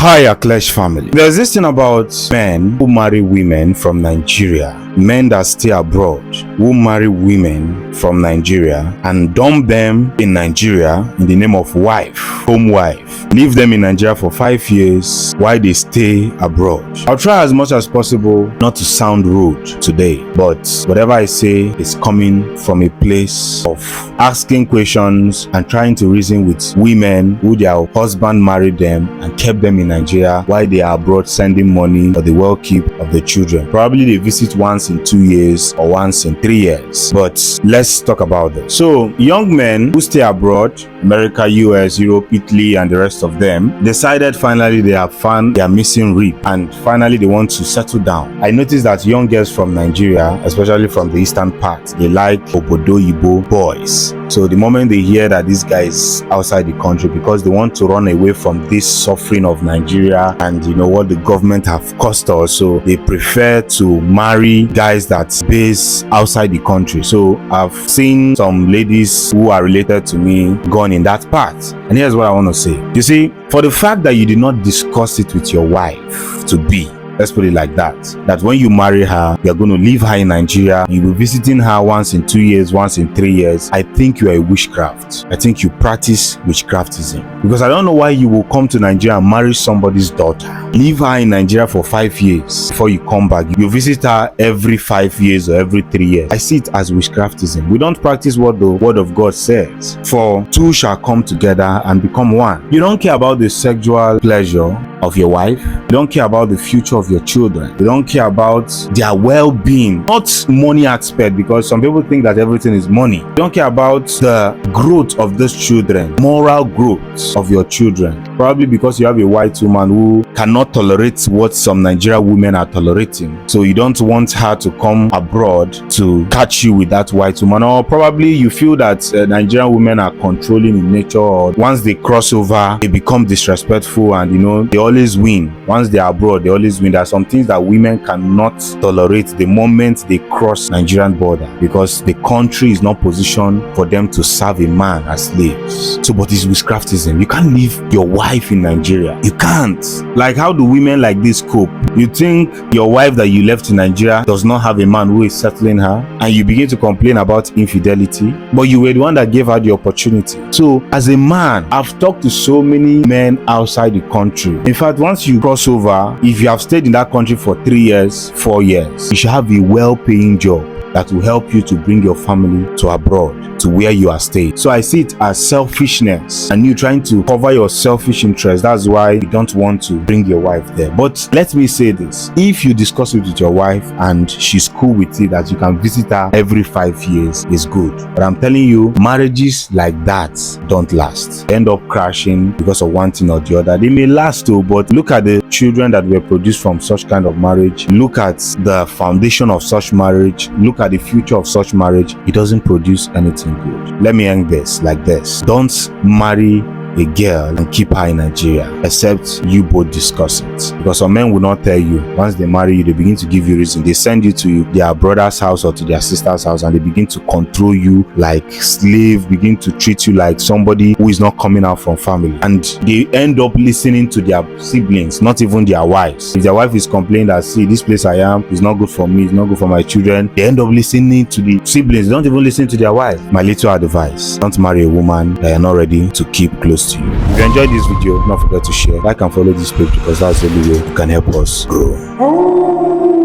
Hi, Aklesh family. There's this thing about men who marry women from Nigeria, men that stay abroad, who marry women from Nigeria and dump them in Nigeria in the name of wife, home wife. Leave them in Nigeria for 5 years while they stay abroad. I'll try as much as possible not to sound rude today, but whatever I say is coming from a place of asking questions and trying to reason with women who their husband married them and kept them in Nigeria while they are abroad sending money for the well-keep of the children. Probably they visit once in 2 years or once in 3 years. But let's talk about this. So young men who stay abroad, America, US, Europe, Italy, and the rest of them, decided finally they have found their missing rib and finally they want to settle down. I noticed that young girls from Nigeria, especially from the eastern part, they like Obodo Igbo boys. So the moment they hear that this guy is outside the country, because they want to run away from this suffering of Nigeria and what the government have cost us, so they prefer to marry guys that's based outside the country. So I've seen some ladies who are related to me gone in that part. And here's what I want to say. You see, for the fact that you did not discuss it with your wife to be, let's put it like that when you marry her, you're going to leave her in Nigeria, you'll be visiting her once in 2 years, once in 3 years. I think you are a witchcraft. I think you practice witchcraftism, because I don't know why you will come to Nigeria and marry somebody's daughter, leave her in Nigeria for 5 years before you come back. You visit her every 5 years or every 3 years. I see it as witchcraftism. We don't practice what the word of God says. For two shall come together and become one. You don't care about the sexual pleasure of your wife. You don't care about the future of your children. You don't care about their well-being, not money aspect, because some people think that everything is money. You don't care about the growth of those children, moral growth of your children. Probably because you have a white woman who cannot tolerate what some Nigerian women are tolerating. So you don't want her to come abroad to catch you with that white woman. Or probably you feel that Nigerian women are controlling in nature, or once they cross over, they become disrespectful and they always win. Once they are abroad, they always win. There are some things that women cannot tolerate the moment they cross Nigerian border, because the country is not positioned for them to serve a man as slaves. So, but it's witchcraftism. You can't leave your wife in Nigeria. You can't. Like, how do women like this cope? You think your wife that you left in Nigeria does not have a man who is settling her, and you begin to complain about infidelity, but you were the one that gave her the opportunity. So, as a man, I've talked to so many men outside the country. In fact, once you cross over, if you have stayed in that country for 3 years, 4 years, you should have a well-paying job that will help you to bring your family to abroad, to where you are staying. So I see it as selfishness and you trying to cover your selfish interest. That's why you don't want to bring your wife there. But let me say this: if you discuss it with your wife and she's cool with it, that you can visit her every 5 years, is good. But I'm telling you, marriages like that don't last. They end up crashing because of one thing or the other. They may last too, but look at the children that were produced from such kind of marriage. Look at the foundation of such marriage. Look at the future of such marriage. It doesn't produce anything good. Let me end this like this: don't marry a girl and keep her in Nigeria except you both discuss it, because some men will not tell you. Once they marry you, they begin to give you reason. They send you to their brother's house or to their sister's house, and they begin to control you like slave, begin to treat you like somebody who is not coming out from family, and they end up listening to their siblings, not even their wives. If their wife is complaining that, see, this place I am is not good for me, it's not good for my children, they end up listening to the siblings. They don't even listen to their wife. My little advice: don't marry a woman that you're not ready to keep close to you. If you enjoyed this video, don't forget to share, like, and follow this page, because that's the only way you can help us grow.